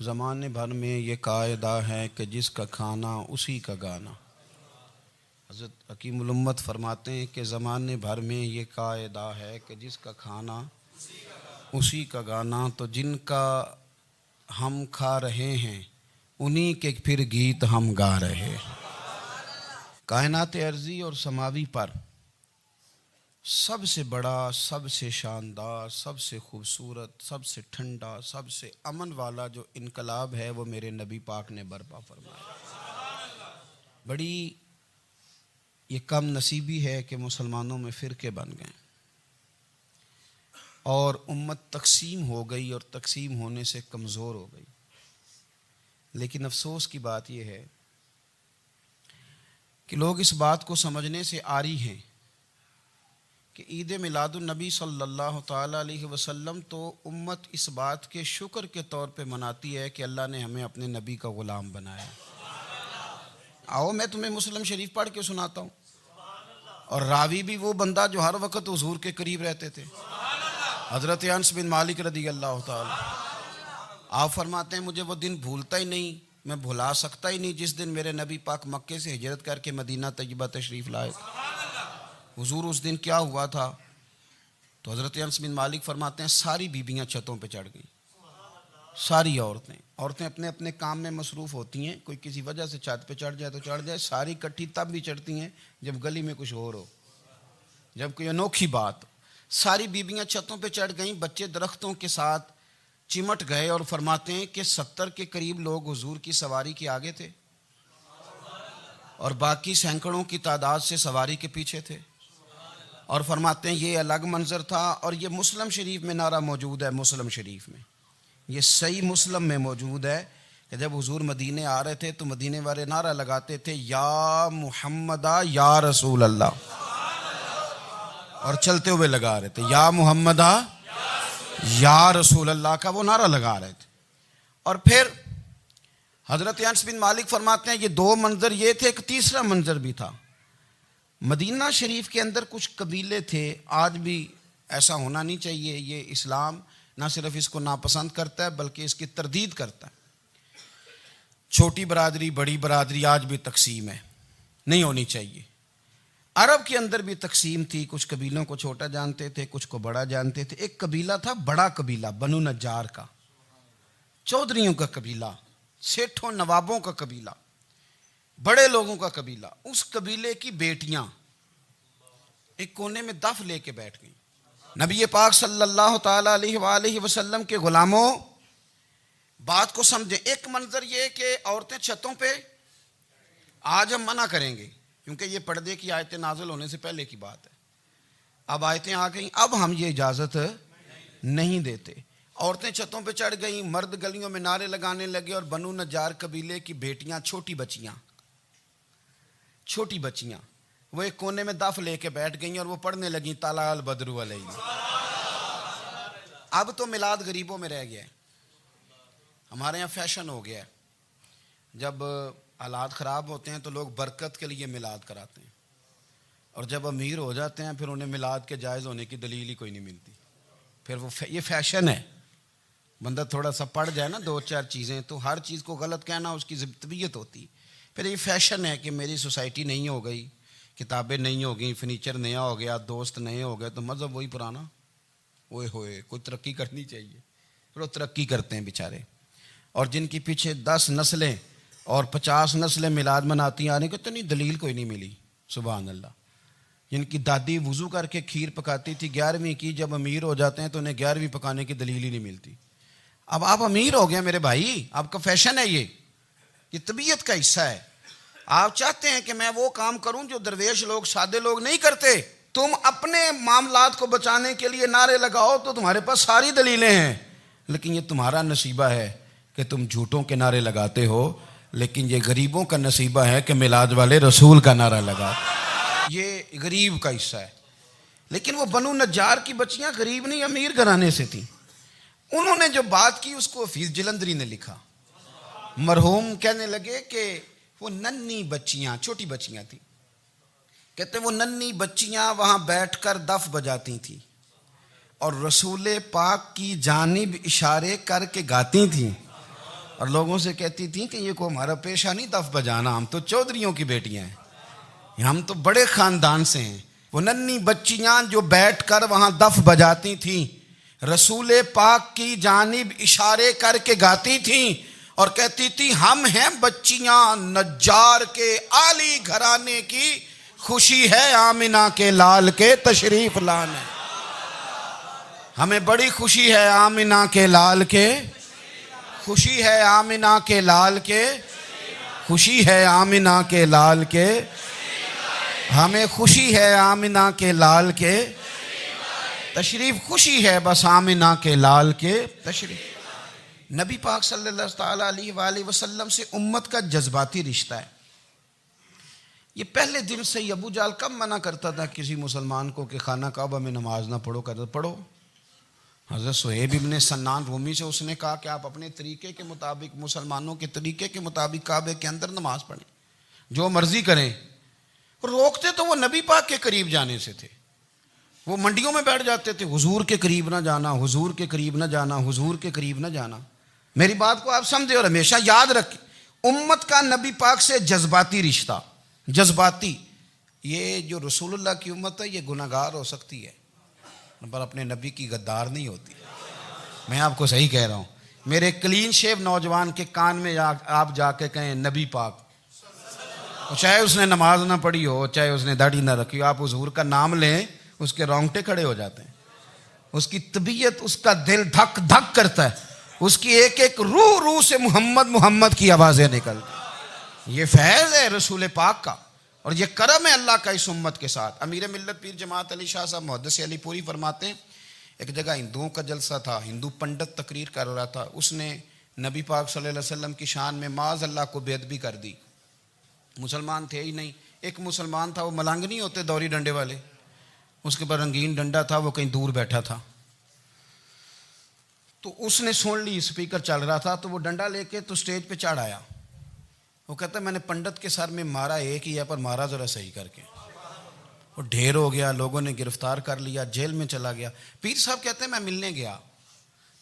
زمانے بھر میں یہ قاعدہ ہے کہ جس کا کھانا اسی کا گانا۔ حضرت حکیم الامت فرماتے ہیں کہ زمانے بھر میں یہ قاعدہ ہے کہ جس کا کھانا اسی کا گانا، تو جن کا ہم کھا رہے ہیں انہی کے پھر گیت ہم گا رہے ہیں۔ کائنات ارضی اور سماوی پر سب سے بڑا، سب سے شاندار، سب سے خوبصورت، سب سے ٹھنڈا، سب سے امن والا جو انقلاب ہے وہ میرے نبی پاک نے برپا فرمایا۔ بڑی یہ کم نصیبی ہے کہ مسلمانوں میں فرقے بن گئے اور امت تقسیم ہو گئی اور تقسیم ہونے سے کمزور ہو گئی۔ لیکن افسوس کی بات یہ ہے کہ لوگ اس بات کو سمجھنے سے عاری ہیں کہ عید میلاد النبی صلی اللہ تعالیٰ علیہ وسلم تو امت اس بات کے شکر کے طور پہ مناتی ہے کہ اللہ نے ہمیں اپنے نبی کا غلام بنایا۔ آؤ میں تمہیں مسلم شریف پڑھ کے سناتا ہوں، اور راوی بھی وہ بندہ جو ہر وقت حضور کے قریب رہتے تھے، حضرت انس بن مالک رضی اللہ تعالیٰ۔ آپ فرماتے ہیں مجھے وہ دن بھولتا ہی نہیں، میں بھلا سکتا ہی نہیں جس دن میرے نبی پاک مکے سے ہجرت کر کے مدینہ طیبہ تشریف لائے۔ حضور اس دن کیا ہوا تھا؟ تو حضرت انس بن مالک فرماتے ہیں ساری بیبیاں چھتوں پہ چڑھ گئیں، ساری عورتیں اپنے اپنے کام میں مصروف ہوتی ہیں، کوئی کسی وجہ سے چھت پہ چڑھ جائے تو چڑھ جائے، ساری کٹھی تب بھی چڑھتی ہیں جب گلی میں کچھ اور ہو، جب کوئی انوکھی بات ہو۔ ساری بیبیاں چھتوں پہ چڑھ گئیں، بچے درختوں کے ساتھ چمٹ گئے، اور فرماتے ہیں کہ 70 کے قریب لوگ حضور کی سواری کے آگے تھے اور باقی سینکڑوں کی تعداد سے سواری کے پیچھے تھے، اور فرماتے ہیں یہ الگ منظر تھا۔ اور یہ مسلم شریف میں نعرہ موجود ہے، مسلم شریف میں یہ صحیح مسلم میں موجود ہے کہ جب حضور مدینے آ رہے تھے تو مدینے والے نعرہ لگاتے تھے یا محمدہ یا رسول اللہ، اور چلتے ہوئے لگا رہے تھے یا محمدہ یا رسول اللہ کا وہ نعرہ لگا رہے تھے۔ اور پھر حضرت انس بن مالک فرماتے ہیں یہ دو منظر یہ تھے، ایک تیسرا منظر بھی تھا۔ مدینہ شریف کے اندر کچھ قبیلے تھے، آج بھی ایسا ہونا نہیں چاہیے، یہ اسلام نہ صرف اس کو ناپسند کرتا ہے بلکہ اس کی تردید کرتا ہے۔ چھوٹی برادری بڑی برادری آج بھی تقسیم ہے، نہیں ہونی چاہیے۔ عرب کے اندر بھی تقسیم تھی، کچھ قبیلوں کو چھوٹا جانتے تھے، کچھ کو بڑا جانتے تھے۔ ایک قبیلہ تھا بڑا قبیلہ، بنو نجار کا، چودھریوں کا قبیلہ، سیٹھوں نوابوں کا قبیلہ، بڑے لوگوں کا قبیلہ۔ اس قبیلے کی بیٹیاں ایک کونے میں دف لے کے بیٹھ گئیں۔ نبی پاک صلی اللہ تعالیٰ علیہ وآلہ وسلم کے غلاموں بات کو سمجھیں۔ ایک منظر یہ کہ عورتیں چھتوں پہ، آج ہم منع کریں گے کیونکہ یہ پردے کی آیتیں نازل ہونے سے پہلے کی بات ہے، اب آیتیں آ گئیں، اب ہم یہ اجازت نہیں دیتے۔ عورتیں چھتوں پہ چڑھ گئیں، مرد گلیوں میں نعرے لگانے لگے، اور بنو نجار قبیلے کی بیٹیاں، چھوٹی بچیاں وہ ایک کونے میں دف لے کے بیٹھ گئیں اور وہ پڑھنے لگیں طلع البدر علینا۔ اب تو میلاد غریبوں میں رہ گیا ہے، ہمارے یہاں فیشن ہو گیا ہے، جب حالات خراب ہوتے ہیں تو لوگ برکت کے لیے میلاد کراتے ہیں، اور جب امیر ہو جاتے ہیں پھر انہیں میلاد کے جائز ہونے کی دلیل ہی کوئی نہیں ملتی، پھر وہ یہ فیشن ہے۔ بندہ تھوڑا سا پڑھ جائے نا دو چار چیزیں تو ہر چیز کو غلط کہنا اس کی طبیعت ہوتی، پھر یہ فیشن ہے کہ میری سوسائٹی نہیں ہو گئی، کتابیں نہیں ہو گئیں، فرنیچر نیا ہو گیا، دوست نئے ہو گئے، تو مذہب وہی پرانا۔ اوئے ہوئے کوئی ترقی کرنی چاہیے، پھر وہ ترقی کرتے ہیں بیچارے، اور جن کی پیچھے 10 نسلیں اور 50 نسلیں میلاد مناتی آنے کو اتنی دلیل کوئی نہیں ملی، سبحان اللہ۔ جن کی دادی وضو کر کے کھیر پکاتی تھی 11ویں کی، جب امیر ہو جاتے ہیں تو انہیں 11ویں پکانے کی دلیل ہی نہیں ملتی۔ اب آپ امیر ہو گئے میرے بھائی، آپ کا فیشن ہے، یہ طبیعت کا حصہ ہے۔ آپ چاہتے ہیں کہ میں وہ کام کروں جو درویش لوگ، سادے لوگ نہیں کرتے، تم اپنے معاملات کو بچانے کے لیے نعرے لگاؤ تو تمہارے پاس ساری دلیلیں ہیں، لیکن یہ تمہارا نصیبہ ہے کہ تم جھوٹوں کے نعرے لگاتے ہو، لیکن یہ غریبوں کا نصیبہ ہے کہ میلاد والے رسول کا نعرہ لگاتے، یہ غریب کا حصہ ہے۔ لیکن وہ بنو نجار کی بچیاں غریب نہیں، امیر گھرانے سے تھیں۔ انہوں نے جو بات کی اس کو حفیظ جلندری نے لکھا۔ مرحوم کہنے لگے کہ وہ ننھی بچیاں، چھوٹی بچیاں تھیں، کہتے وہ ننھی بچیاں وہاں بیٹھ کر دف بجاتی تھیں اور رسول پاک کی جانب اشارے کر کے گاتی تھیں، اور لوگوں سے کہتی تھیں کہ یہ کو ہمارا پیشہ نہیں دف بجانا، ہم تو چودھریوں کی بیٹیاں ہیں، ہم تو بڑے خاندان سے ہیں۔ وہ ننھی بچیاں جو بیٹھ کر وہاں دف بجاتی تھیں، رسول پاک کی جانب اشارے کر کے گاتی تھیں اور کہتی تھی ہم ہیں بچیاں نجار کے عالی گھرانے کی، خوشی ہے آمنہ کے لال کے تشریف لانے، ہمیں بڑی خوشی ہے آمنہ کے لال کے، خوشی ہے آمنہ کے لال کے، خوشی ہے آمنہ کے لال کے، ہمیں خوشی ہے آمنہ کے لال کے تشریف، خوشی ہے بس آمنہ کے لال کے تشریف۔ نبی پاک صلی اللہ تعالیٰ علیہ وآلہ وسلم سے امت کا جذباتی رشتہ ہے۔ یہ پہلے دن سے ہی ابو جہل کب منع کرتا تھا کسی مسلمان کو کہ خانہ کعبہ میں نماز نہ پڑھو، کہتا پڑھو۔ حضرت صہیب ابن سنان رومی سے اس نے کہا کہ آپ اپنے طریقے کے مطابق، مسلمانوں کے طریقے کے مطابق کعبے کے اندر نماز پڑھیں، جو مرضی کریں۔ روکتے تو وہ نبی پاک کے قریب جانے سے تھے، وہ منڈیوں میں بیٹھ جاتے تھے، حضور کے قریب نہ جانا، حضور کے قریب نہ جانا، حضور کے قریب نہ جانا۔ میری بات کو آپ سمجھے اور ہمیشہ یاد رکھیں، امت کا نبی پاک سے جذباتی رشتہ، جذباتی، یہ جو رسول اللہ کی امت ہے یہ گناہ گار ہو سکتی ہے پر اپنے نبی کی غدار نہیں ہوتی۔ میں آپ کو صحیح کہہ رہا ہوں، میرے کلین شیو نوجوان کے کان میں آپ جا کے کہیں نبی پاک، چاہے اس نے نماز نہ پڑھی ہو، چاہے اس نے داڑھی نہ رکھی ہو، آپ حضور کا نام لیں، اس کے رونگٹے کھڑے ہو جاتے ہیں، اس کی طبیعت، اس کا دل دھک دھک کرتا ہے، اس کی ایک ایک روح سے محمد محمد کی آوازیں نکلتی۔ یہ فیض ہے رسول پاک کا اور یہ کرم ہے اللہ کا اس امت کے ساتھ۔ امیر ملت پیر جماعت علی شاہ صاحب محدث علی پوری فرماتے ہیں ایک جگہ ہندوؤں کا جلسہ تھا، ہندو پنڈت تقریر کر رہا تھا، اس نے نبی پاک صلی اللہ علیہ وسلم کی شان میں معاذ اللہ کو بے ادبی کر دی۔ مسلمان تھے ہی نہیں، ایک مسلمان تھا، وہ ملنگ نہیں ہوتے دوری ڈنڈے والے، اس کے پر رنگین ڈنڈا تھا، وہ کہیں دور بیٹھا تھا، تو اس نے سن لی، اسپیکر چل رہا تھا، تو وہ ڈنڈا لے کے تو سٹیج پہ چڑھ آیا۔ وہ کہتا ہے میں نے پنڈت کے سر میں مارا ایک ہی ہے پر مارا ذرا صحیح کر کے، وہ ڈھیر ہو گیا، لوگوں نے گرفتار کر لیا، جیل میں چلا گیا۔ پیر صاحب کہتے ہیں میں ملنے گیا،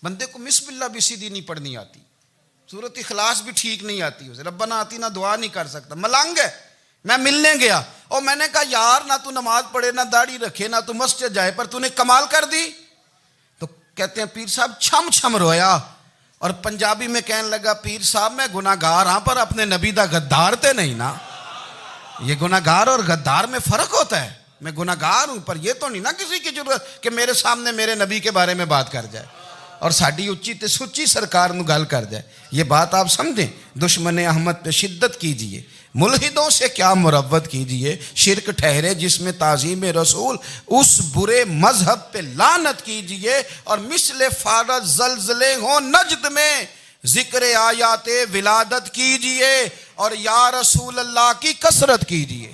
بندے کو بسم اللہ بھی سیدھی نہیں پڑھنی آتی، سورۃ اخلاص بھی ٹھیک نہیں آتی، اسے ربنا آتینا دعا نہیں کر سکتا، ملنگ ہے۔ میں ملنے گیا اور میں نے کہا یار نہ تو نماز پڑھے، نہ داڑھی رکھے، نہ تو مسجد جائے، پر تو نے کمال کر دی۔ تو کہتے ہیں پیر صاحب چھم چھم رویا اور پنجابی میں کہنے لگا پیر صاحب میں گناہ گار ہاں پر اپنے نبی دا غدار تے نہیں نا۔ یہ گناہ گار اور غدار میں فرق ہوتا ہے، میں گناہ گار ہوں پر یہ تو نہیں نا کسی کی ضرورت کہ میرے سامنے میرے نبی کے بارے میں بات کر جائے اور ساڈی اچھی تے سچی سرکار نو گل کر جائے۔ یہ بات آپ سمجھیں، دشمن احمد پہ شدت کیجئے، ملحدوں سے کیا مروت کیجئے، شرک ٹھہرے جس میں تعظیم رسول، اس برے مذہب پہ لعنت کیجئے، اور مثل فارض زلزلے ہوں نجد میں ذکر آیات ولادت کیجئے اور یا رسول اللہ کی کثرت کیجئے۔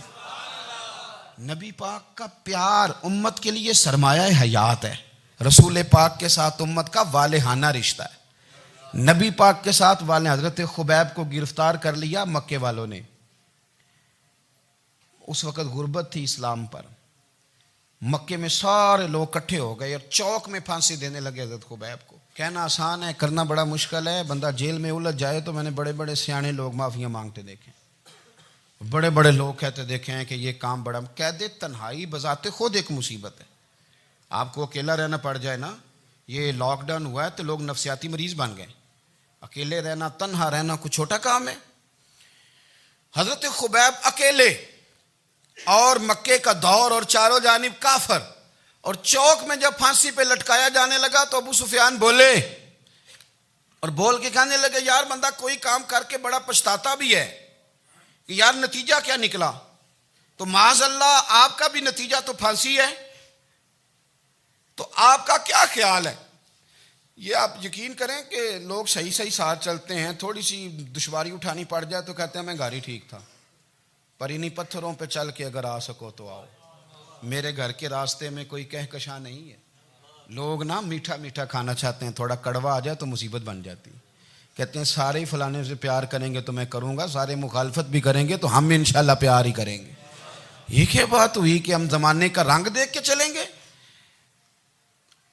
نبی پاک کا پیار امت کے لیے سرمایہ حیات ہے، رسول پاک کے ساتھ امت کا والہانہ رشتہ ہے۔ نبی پاک کے ساتھ حضرت خبیب کو گرفتار کر لیا مکے والوں نے، اس وقت غربت تھی اسلام پر، مکے میں سارے لوگ کٹھے ہو گئے اور چوک میں پھانسی دینے لگے حضرت خبیب کو۔ کہنا آسان ہے، کرنا بڑا مشکل ہے، بندہ جیل میں الجھ جائے تو میں نے بڑے بڑے سیانے لوگ معافیاں مانگتے دیکھیں، بڑے بڑے لوگ کہتے دیکھے ہیں کہ یہ کام بڑا، قید تنہائی بذات خود ایک مصیبت ہے۔ آپ کو اکیلا رہنا پڑ جائے نا، یہ لاک ڈاؤن ہوا ہے تو لوگ نفسیاتی مریض بن گئے، اکیلے رہنا، تنہا رہنا کوئی چھوٹا کام ہے؟ حضرت خبیب اکیلے اور مکے کا دور اور چاروں جانب کافر، اور چوک میں جب پھانسی پہ لٹکایا جانے لگا تو ابو سفیان بولے اور بول کے کہنے لگے یار بندہ کوئی کام کر کے بڑا پچھتاتا بھی ہے کہ یار نتیجہ کیا نکلا، تو معاذ اللہ آپ کا بھی نتیجہ تو پھانسی ہے، تو آپ کا کیا خیال ہے؟ یہ آپ یقین کریں کہ لوگ صحیح صحیح ساتھ چلتے ہیں، تھوڑی سی دشواری اٹھانی پڑ جائے تو کہتے ہیں میں گاڑی ٹھیک تھا، پر انہی پتھروں پہ چل کے اگر آ سکو تو آؤ، میرے گھر کے راستے میں کوئی کہکشاں نہیں ہے۔ لوگ نا میٹھا میٹھا کھانا چاہتے ہیں، تھوڑا کڑوا آ جائے تو مصیبت بن جاتی، کہتے ہیں سارے ہی فلانے سے پیار کریں گے تو میں کروں گا، سارے مخالفت بھی کریں گے تو ہم انشاءاللہ پیار ہی کریں گے۔ یہ کیا بات ہوئی کہ ہم زمانے کا رنگ دیکھ کے چلیں گے؟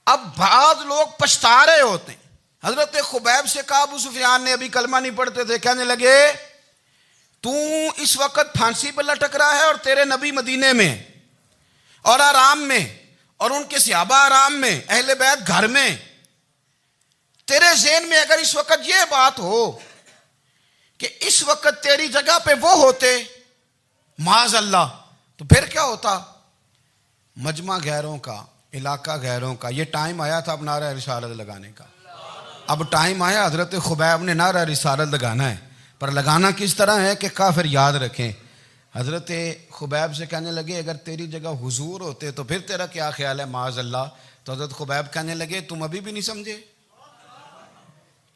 اب بعض لوگ پچھتا رہے ہوتے ہیں حضرت خبیب سے کہا، ابو سفیان نے ابھی کلمہ نہیں پڑھتے تھے، کہنے لگے تو اس وقت پھانسی پہ لٹک رہا ہے اور تیرے نبی مدینے میں اور آرام میں، اور ان کے صحابہ آرام میں، اہل بیت گھر میں، تیرے ذہن میں اگر اس وقت یہ بات ہو کہ اس وقت تیری جگہ پہ وہ ہوتے معاذ اللہ، تو پھر کیا ہوتا؟ مجمع غیروں کا، علاقہ غیروں کا، یہ ٹائم آیا تھا اب نعرہ رسالت لگانے کا، اب ٹائم آیا حضرت خبیب نے نعرہ رسالت لگانا ہے، پر لگانا کس طرح ہے کہ کافر یاد رکھیں۔ حضرت خبیب سے کہنے لگے اگر تیری جگہ حضور ہوتے تو پھر تیرا کیا خیال ہے معاذ اللہ؟ تو حضرت خبیب کہنے لگے تم ابھی بھی نہیں سمجھے؟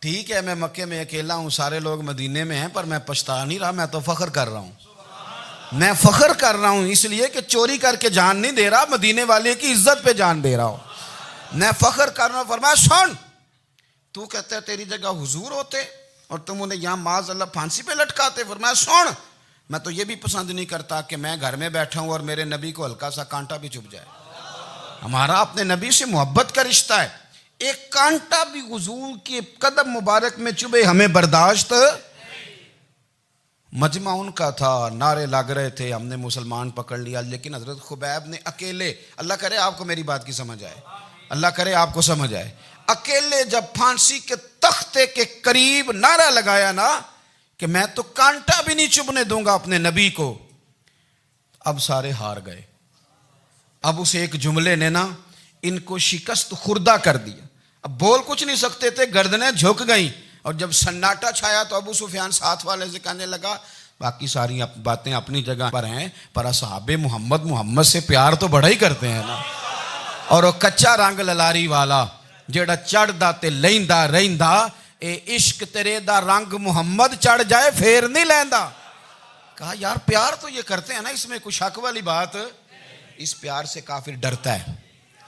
ٹھیک ہے میں مکے میں اکیلا ہوں، سارے لوگ مدینے میں ہیں، پر میں پچھتا نہیں رہا، میں تو فخر کر رہا ہوں، میں فخر کر رہا ہوں اس لیے کہ چوری کر کے جان نہیں دے رہا، مدینے والے کی عزت پہ جان دے رہا ہوں، میں فخر کر رہا ہوں۔ فرمایا سن، تو کہتا ہے تیری جگہ حضور ہوتے اور تم انہیں یہاں معاذ اللہ پھانسی پہ لٹکاتے۔ فرمایا سن، میں تو یہ بھی پسند نہیں کرتا کہ میں گھر میں بیٹھا ہوں اور میرے نبی کو ہلکا سا کانٹا بھی چبھ جائے، ہمارا اپنے نبی سے محبت کا رشتہ ہے، ایک کانٹا بھی حضور کے قدم مبارک میں چبھے ہمیں برداشت۔ مجمع ان کا تھا، نعرے لگ رہے تھے، ہم نے مسلمان پکڑ لیا، لیکن حضرت خبیب نے اکیلے، اللہ کرے آپ کو میری بات کی سمجھ آئے، اللہ کرے آپ کو سمجھ آئے، اکیلے جب پھانسی کے تختے کے قریب نعرہ لگایا نا کہ میں تو کانٹا بھی نہیں چبھنے دوں گا اپنے نبی کو، اب سارے ہار گئے۔ اب اس ایک جملے نے نا ان کو شکست خوردہ کر دیا، اب بول کچھ نہیں سکتے تھے، گردنیں جھک گئیں، اور جب سناٹا چھایا تو ابو سفیان ساتھ والے سے کہنے لگا باقی ساری باتیں اپنی جگہ پر ہیں، پر اصحاب محمد سے پیار تو بڑا ہی کرتے ہیں نا، اور وہ کچا رنگ للاری والا جیڑا چڑھ دا تے لیندا رہندا، اے عشق تیرے دا رنگ محمد چڑھ جائے پھر نہیں لیندا۔ کہا یار پیار تو یہ کرتے ہیں نا، اس میں کوئی شک والی بات؟ اس پیار سے کافر ڈرتا ہے۔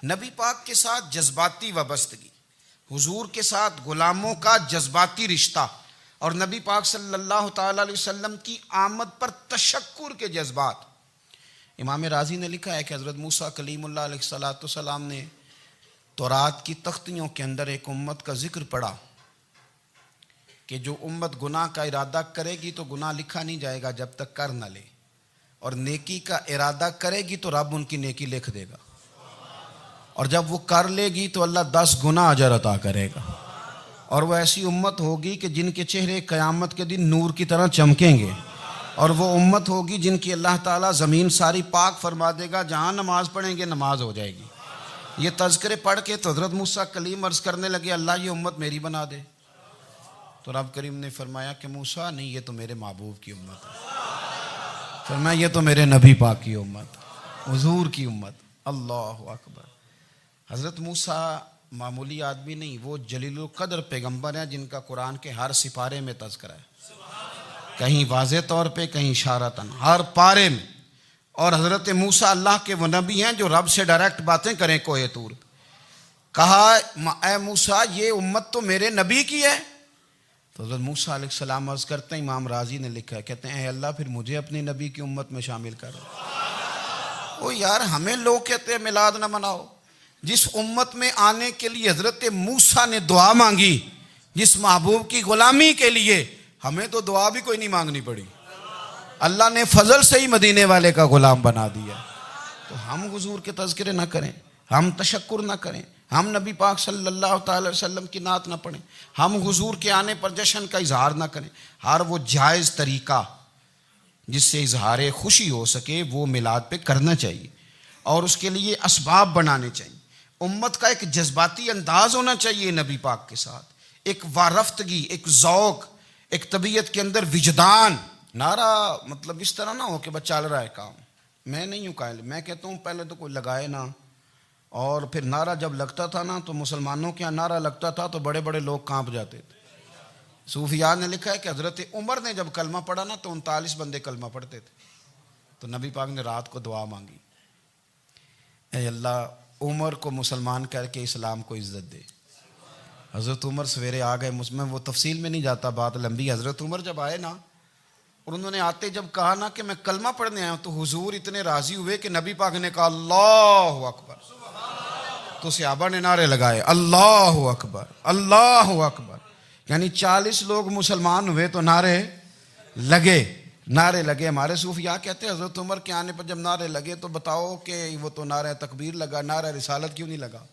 نبی پاک کے ساتھ جذباتی وابستگی، حضور کے ساتھ غلاموں کا جذباتی رشتہ، اور نبی پاک صلی اللہ تعالی علیہ وسلم کی آمد پر تشکر کے جذبات۔ امام رازی نے لکھا ہے کہ حضرت موسیٰ کلیم اللہ علیہ السلام نے تورات کی تختیوں کے اندر ایک امت کا ذکر پڑھا کہ جو امت گناہ کا ارادہ کرے گی تو گناہ لکھا نہیں جائے گا جب تک کر نہ لے، اور نیکی کا ارادہ کرے گی تو رب ان کی نیکی لکھ دے گا، اور جب وہ کر لے گی تو اللہ 10 گنا اجر عطا کرے گا، اور وہ ایسی امت ہوگی کہ جن کے چہرے قیامت کے دن نور کی طرح چمکیں گے، اور وہ امت ہوگی جن کی اللہ تعالیٰ زمین ساری پاک فرما دے گا، جہاں نماز پڑھیں گے نماز ہو جائے گی۔ یہ تذکرے پڑھ کے تو حضرت موسیٰ کلیم عرض کرنے لگے اللہ یہ امت میری بنا دے، تو رب کریم نے فرمایا کہ موسیٰ نہیں، یہ تو میرے محبوب کی امت ہے، فرمایا یہ تو میرے نبی پاک کی امت، حضور کی امت۔ اللہ اکبر۔ حضرت موسیٰ معمولی آدمی نہیں، وہ جلیل القدر پیغمبر ہیں جن کا قرآن کے ہر سپارے میں تذکرہ ہے، کہیں واضح طور پہ کہیں اشارتاً، ہر پارے میں۔ اور حضرت موسیٰ اللہ کے وہ نبی ہیں جو رب سے ڈائریکٹ باتیں کریں کوہ طور۔ کہا اے موسیٰ یہ امت تو میرے نبی کی ہے، تو حضرت موسیٰ علیہ السلام عرض کرتے ہیں، امام رازی نے لکھا ہے، کہتے ہیں اے اللہ پھر مجھے اپنی نبی کی امت میں شامل کر۔ او یار ہمیں لوگ کہتے ہیں میلاد نہ مناؤ، جس امت میں آنے کے لیے حضرت موسیٰ نے دعا مانگی، جس محبوب کی غلامی کے لیے، ہمیں تو دعا بھی کوئی نہیں مانگنی پڑی، اللہ نے فضل سے ہی مدینے والے کا غلام بنا دیا۔ تو ہم حضور کے تذکرے نہ کریں، ہم تشکر نہ کریں، ہم نبی پاک صلی اللہ تعالی وسلم کی نعت نہ پڑھیں، ہم حضور کے آنے پر جشن کا اظہار نہ کریں، ہر وہ جائز طریقہ جس سے اظہار خوشی ہو سکے وہ میلاد پہ کرنا چاہیے، اور اس کے لیے اسباب بنانے چاہیے۔ امت کا ایک جذباتی انداز ہونا چاہیے نبی پاک کے ساتھ، ایک وارفتگی، ایک ذوق، ایک طبیعت کے اندر وجدان۔ نعرہ مطلب اس طرح نہ ہو کہ بس چل رہا ہے کام، میں نہیں ہوں قائل، میں کہتا ہوں پہلے تو کوئی لگائے نا، اور پھر نعرہ جب لگتا تھا نا تو مسلمانوں کے یہاں نعرہ لگتا تھا تو بڑے بڑے لوگ کانپ جاتے تھے۔ صوفیات نے لکھا ہے کہ حضرت عمر نے جب کلمہ پڑھا نا تو 39 بندے کلمہ پڑھتے تھے، تو نبی پاک نے رات کو دعا مانگی، اے اللہ عمر کو مسلمان کر کے اسلام کو عزت دے۔ حضرت عمر سویرے آ گئے، میں وہ تفصیل میں نہیں جاتا، بات لمبی۔ حضرت عمر جب آئے نا اور انہوں نے آتے جب کہا نا کہ میں کلمہ پڑھنے آیا ہوں، تو حضور اتنے راضی ہوئے کہ نبی پاک نے کہا اللہ اکبر، تو صحابہ نے نعرے لگائے اللہ اکبر اللہ اکبر، یعنی 40 لوگ مسلمان ہوئے تو نعرے لگے ہمارے صوفیاء کہتے ہیں حضرت عمر کے آنے پر جب نعرے لگے تو بتاؤ کہ وہ تو نعرہ تکبیر لگا، نعرہ رسالت کیوں نہیں لگا؟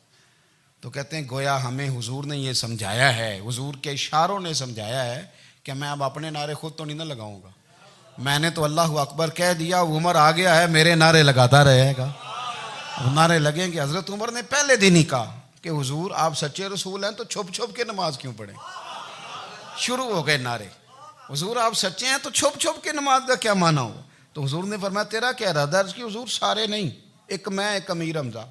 تو کہتے ہیں گویا ہمیں حضور نے یہ سمجھایا ہے، حضور کے اشاروں نے سمجھایا ہے کہ میں اب اپنے نعرے خود تو نہیں نہ لگاؤں گا، میں نے تو اللہ اکبر کہہ دیا، عمر آ گیا ہے میرے نعرے لگاتا رہے گا، نعرے لگیں گے۔ حضرت عمر نے پہلے دن ہی کہا کہ حضور آپ سچے رسول ہیں تو چھپ چھپ کے نماز کیوں پڑھیں؟ شروع ہو گئے نعرے، حضور آپ سچے ہیں تو چھپ چھپ کے نماز کا کیا معنی ہو؟ تو حضور نے فرمایا تیرا کیا ارادہ؟ عرض کی حضور سارے نہیں، ایک میں ایک امیر حمزہ،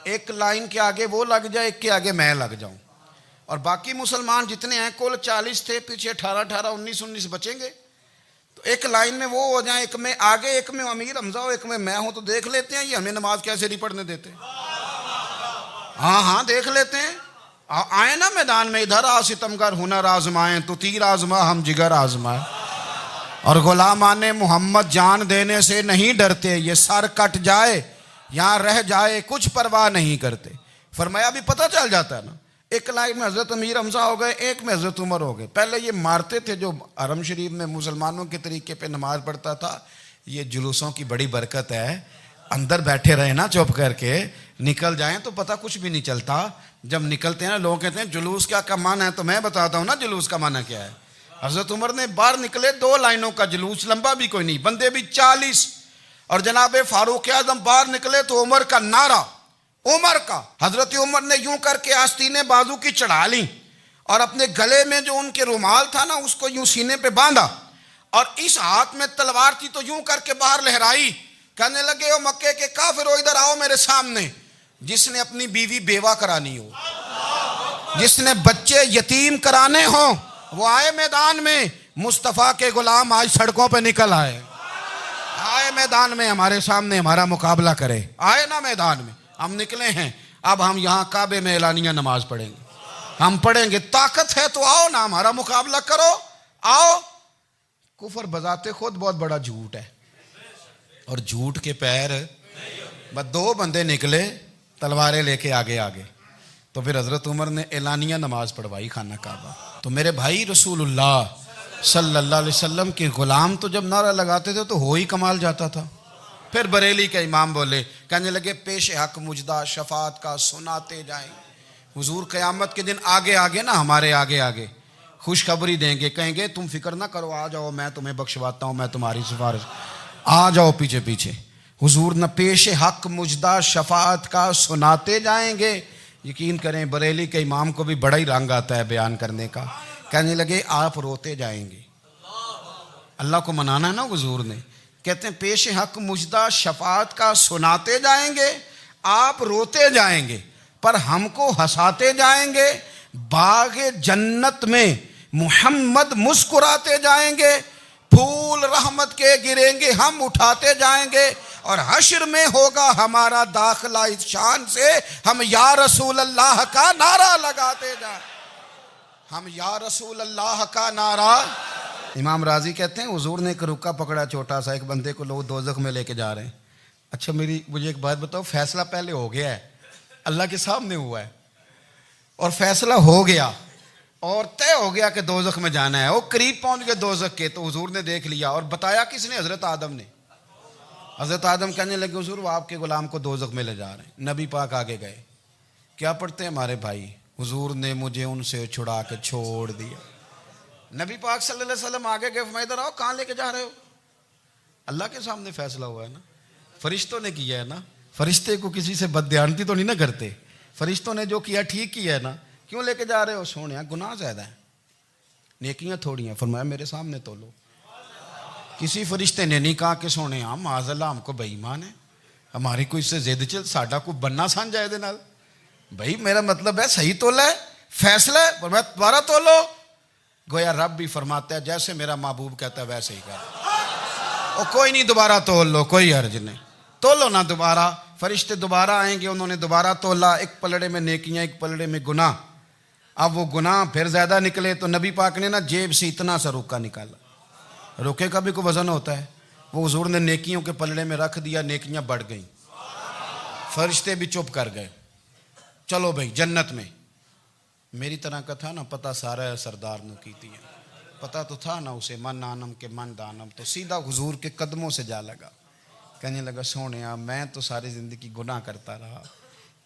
ایک لائن کے آگے وہ لگ جائے، ایک کے آگے میں لگ جاؤں، اور باقی مسلمان جتنے ہیں کل 40 تھے، پیچھے 18 19 بچیں گے، تو ایک لائن میں وہ ہو جائیں، ایک میں آگے، ایک میں امیر حمزہ ہو، ایک میں ہوں، تو دیکھ لیتے ہیں یہ ہمیں نماز کیسے نہیں پڑھنے دیتے۔ ہاں دیکھ لیتے ہیں، آئے نا میدان میں، ادھر آ ستمگر ہنر آزمائیں تو تیر آزما ہم جگر آزمائیں، اور غلامان محمد جان دینے سے نہیں ڈرتے، یہ سر کٹ جائے یہاں رہ جائے کچھ پرواہ نہیں کرتے۔ فرمایا بھی پتہ چل جاتا ہے نا، ایک لائن میں حضرت امیر حمزہ ہو گئے، ایک میں حضرت عمر ہو گئے۔ پہلے یہ مارتے تھے جو حرم شریف میں مسلمانوں کے طریقے پہ نماز پڑھتا تھا، یہ جلوسوں کی بڑی برکت ہے، اندر بیٹھے رہے نا چپ کر کے، نکل جائیں تو پتہ کچھ بھی نہیں چلتا۔ جب نکلتے ہیں نا لوگ کہتے ہیں جلوس کیا معنی ہے، تو میں بتاتا ہوں نا جلوس کا معنی کیا ہے۔ حضرت عمر نے باہر نکلے 2 لائنوں کا جلوس، لمبا بھی کوئی نہیں، بندے بھی 40، اور جناب فاروق اعظم باہر نکلے تو عمر کا نعرہ، عمر کا، حضرت عمر نے یوں کر کے آستینیں بازو کی چڑھا لیں، اور اپنے گلے میں جو ان کے رومال تھا نا اس کو یوں سینے پہ باندھا، اور اس ہاتھ میں تلوار تھی تو یوں کر کے باہر لہرائی، کہنے لگے او مکے کے کافرو ادھر آؤ میرے سامنے، جس نے اپنی بیوی بیوہ کرانی ہو، جس نے بچے یتیم کرانے ہوں، وہ آئے میدان میں، مصطفیٰ کے غلام آج سڑکوں پہ نکل آئے میدان میں ہمارے سامنے ہمارا مقابلہ کرے، آئے نا میدان میں، ہم نکلے ہیں، اب ہم یہاں کعبے میں اعلانیہ نماز پڑھیں گے، ہم پڑھیں گے، طاقت ہے تو آؤ نا ہمارا مقابلہ کرو، آؤ۔ کفر بذات خود بہت بڑا جھوٹ ہے، اور جھوٹ کے پیر بس 2 بندے نکلے تلواریں لے کے آگے، تو پھر حضرت عمر نے اعلانیہ نماز پڑھوائی خانہ کعبہ۔ تو میرے بھائی رسول اللہ صلی اللہ علیہ وسلم کے غلام تو جب نعرہ لگاتے تھے تو ہو ہی کمال جاتا تھا۔ پھر بریلی کے امام بولے، کہنے لگے پیش حق مجدہ شفاعت کا سناتے جائیں، حضور قیامت کے دن آگے نا ہمارے آگے خوشخبری دیں گے، کہیں گے تم فکر نہ کرو، آ جاؤ میں تمہیں بخشواتا ہوں، میں تمہاری سفارش، آ جاؤ پیچھے۔ حضور نہ پیش حق مجدہ شفاعت کا سناتے جائیں گے۔ یقین کریں بریلی کے امام کو بھی بڑا ہی رنگ آتا ہے بیان کرنے کا، کہنے لگے آپ روتے جائیں گے، اللہ کو منانا ہے نا حضور نے، کہتے ہیں پیش حق مجدہ شفاعت کا سناتے جائیں گے، آپ روتے جائیں گے پر ہم کو ہنساتے جائیں گے، باغ جنت میں محمد مسکراتے جائیں گے، پھول رحمت کے گریں گے ہم اٹھاتے جائیں گے، اور حشر میں ہوگا ہمارا داخلہ اس شان سے ہم یا رسول اللہ کا نعرہ لگاتے جائیں، ہم یا رسول اللہ کا نعرہ۔ امام راضی کہتے ہیں حضور نے ایک رکا پکڑا چھوٹا سا، ایک بندے کو لوگ دوزخ میں لے کے جا رہے ہیں۔ اچھا مجھے ایک بات بتاؤ، فیصلہ پہلے ہو گیا ہے، اللہ کے سامنے ہوا ہے، اور فیصلہ ہو گیا اور طے ہو گیا کہ دوزخ میں جانا ہے، وہ قریب پہنچ گئے دوزخ کے، تو حضور نے دیکھ لیا، اور بتایا کس نے؟ حضرت آدم نے۔ حضرت آدم کہنے لگے حضور وہ آپ کے غلام کو دوزخ میں لے جا رہے ہیں۔ نبی پاک آگے گئے، کیا پڑھتے ہیں ہمارے بھائی؟ حضور نے مجھے ان سے چھڑا کے چھوڑ دیا۔ نبی پاک صلی اللہ علیہ وسلم آگے گئے، فرمایا ادھر آؤ، کہاں لے کے جا رہے ہو؟ اللہ کے سامنے فیصلہ ہوا ہے نا، فرشتوں نے کیا ہے نا، فرشتے کو کسی سے بددیانتی تو نہیں نہ کرتے، فرشتوں نے جو کیا ٹھیک کیا ہے نا، کیوں لے کے جا رہے ہو؟ سونے گناہ زیادہ ہیں، نیکیاں تھوڑی ہیں، فرمایا میرے سامنے تولو۔ کسی فرشتے نے نہیں کہا کہ سونے معاذ اللہ ہم کو بے ایمان ہے، ہماری کوئی اس سے زد چل ساڈا کو بننا سان جائے دے نال، بھائی میرا مطلب ہے صحیح تولا ہے، فیصلہ ہے، فرمایا دوبارہ تولو۔ گویا رب بھی فرماتا ہے جیسے میرا محبوب کہتا ہے ویسے ہی کر، کوئی نہیں دوبارہ تول لو، کوئی حرج نہیں، تولو نہ دوبارہ۔ فرشتے دوبارہ آئیں گے، انہوں نے دوبارہ تولا، ایک پلڑے میں نیکیاں ایک پلڑے میں گناہ۔ اب وہ گناہ پھر زیادہ نکلے تو نبی پاک نے نا جیب سے اتنا سا روکا نکالا، روکے کا بھی کوئی وزن ہوتا ہے، وہ حضور نے نیکیوں کے پلڑے میں رکھ دیا، نیکیاں بڑھ گئیں، فرشتے بھی چپ کر گئے۔ چلو بھائی جنت میں. میری طرح کا تھا نا پتہ سارا سردار نو کیتی ہے, پتہ تو تھا نا اسے من آنم کے من دانم, تو سیدھا حضور کے قدموں سے جا لگا. کہنے لگا سونیا میں تو ساری زندگی گناہ کرتا رہا,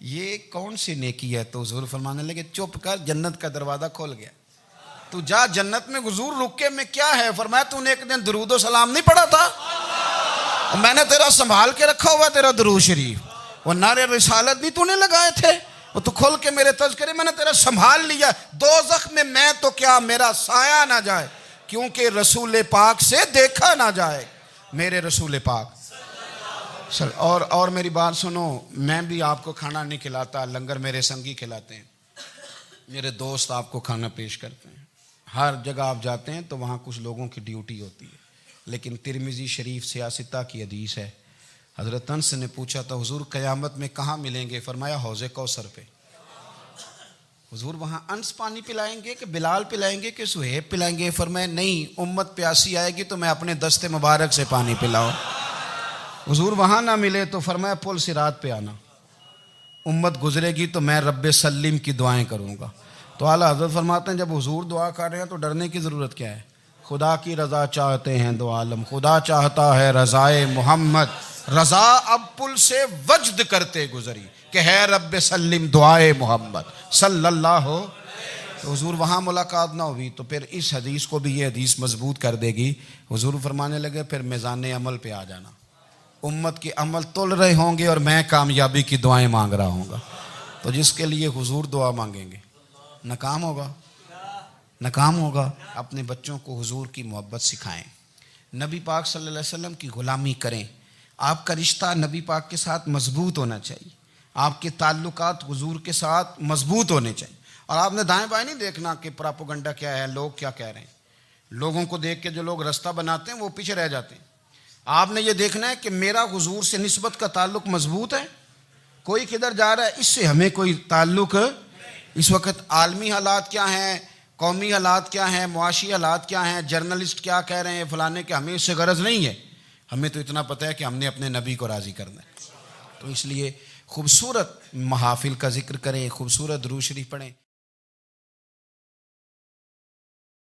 یہ کون سی نیکی ہے؟ تو حضور فرمانے لگے چپ کر, جنت کا دروازہ کھول گیا, تو جا جنت میں. حضور رکے میں کیا ہے؟ فرمایا تو نے ایک دن درود و سلام نہیں پڑھا تھا, میں نے تیرا سنبھال کے رکھا ہوا تیرا درود شریف, وہ نعرے رسالت نہیں تو نے لگائے تھے, وہ تو کھول کے میرے تذکرے میں نے تیرا سنبھال لیا. دوزخ میں تو کیا میرا سایہ نہ جائے, کیونکہ رسول پاک سے دیکھا نہ جائے, میرے رسول پاک. اور میری بات سنو, میں بھی آپ کو کھانا نہیں کھلاتا, لنگر میرے سنگی کھلاتے ہیں, میرے دوست آپ کو کھانا پیش کرتے ہیں. ہر جگہ آپ جاتے ہیں تو وہاں کچھ لوگوں کی ڈیوٹی ہوتی ہے, لیکن ترمذی شریف سیاستہ کی حدیث ہے. حضرت انس نے پوچھا تھا حضور قیامت میں کہاں ملیں گے؟ فرمایا حوض کوثر پہ. حضور وہاں انس پانی پلائیں گے کہ بلال پلائیں گے کہ سہیب پلائیں گے؟ فرمایا نہیں, امت پیاسی آئے گی تو میں اپنے دست مبارک سے پانی پلاؤں. حضور وہاں نہ ملے تو فرمایا پل صراط پہ آنا, امت گزرے گی تو میں رب سلیم کی دعائیں کروں گا. تو اعلیٰ حضرت فرماتے ہیں جب حضور دعا کر رہے ہیں تو ڈرنے کی ضرورت کیا ہے؟ خدا کی رضا چاہتے ہیں دو عالم, خدا چاہتا ہے رضائے محمد, رضا اب پل سے وجد کرتے گزری کہ ہے رب سلم دعائے محمد صلی اللہ ہو. تو حضور وہاں ملاقات نہ ہوئی تو پھر اس حدیث کو بھی یہ حدیث مضبوط کر دے گی. حضور فرمانے لگے پھر میزان عمل پہ آ جانا, امت کے عمل تول رہے ہوں گے اور میں کامیابی کی دعائیں مانگ رہا ہوں گا. تو جس کے لیے حضور دعا مانگیں گے ناکام ہوگا, ناکام ہوگا. اپنے بچوں کو حضور کی محبت سکھائیں, نبی پاک صلی اللہ علیہ وسلم کی غلامی کریں. آپ کا رشتہ نبی پاک کے ساتھ مضبوط ہونا چاہیے, آپ کے تعلقات حضور کے ساتھ مضبوط ہونے چاہیے. اور آپ نے دائیں بائیں نہیں دیکھنا کہ پراپوگنڈا کیا ہے, لوگ کیا کہہ رہے ہیں. لوگوں کو دیکھ کے جو لوگ رستہ بناتے ہیں وہ پیچھے رہ جاتے ہیں. آپ نے یہ دیکھنا ہے کہ میرا حضور سے نسبت کا تعلق مضبوط ہے, کوئی کدھر جا رہا ہے اس سے ہمیں کوئی تعلق. اس وقت عالمی حالات کیا ہیں, قومی حالات کیا ہیں, معاشی حالات کیا ہیں, جرنلسٹ کیا کہہ رہے ہیں فلانے کے, ہمیں اس سے غرض نہیں ہے. ہمیں تو اتنا پتہ ہے کہ ہم نے اپنے نبی کو راضی کرنا ہے. تو اس لیے خوبصورت محافل کا ذکر کریں, خوبصورت درود شریف پڑھیں.